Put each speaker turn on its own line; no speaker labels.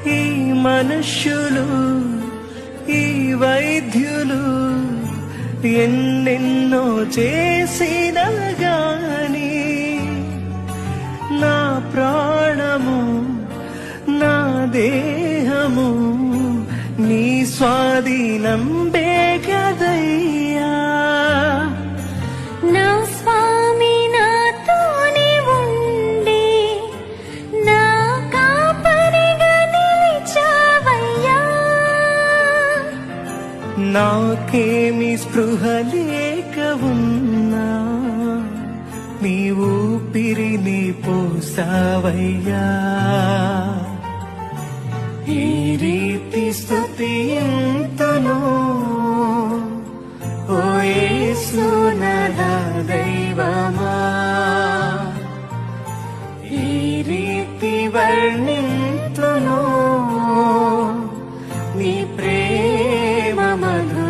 ఈ మనుష్యులు ఈ వైద్యులు ఎన్నెన్నో చేసిన గాని నా ప్రాణము నా దేహము నీ స్వాధీనం బేగదయ్యా.
నా స్వామి నాతోనే ఉండి నా కాపరిగా నిలిచావయ్యా.
నాకేమి స్పృహ లేక ఉన్నా నీ ఊపిరిని పోసావయ్యా. ఈ రీతి స్తుతింతును ఓ యేసు నా దైవమా. ఈ రీతి వర్ణింతును నీ ప్రేమ మధు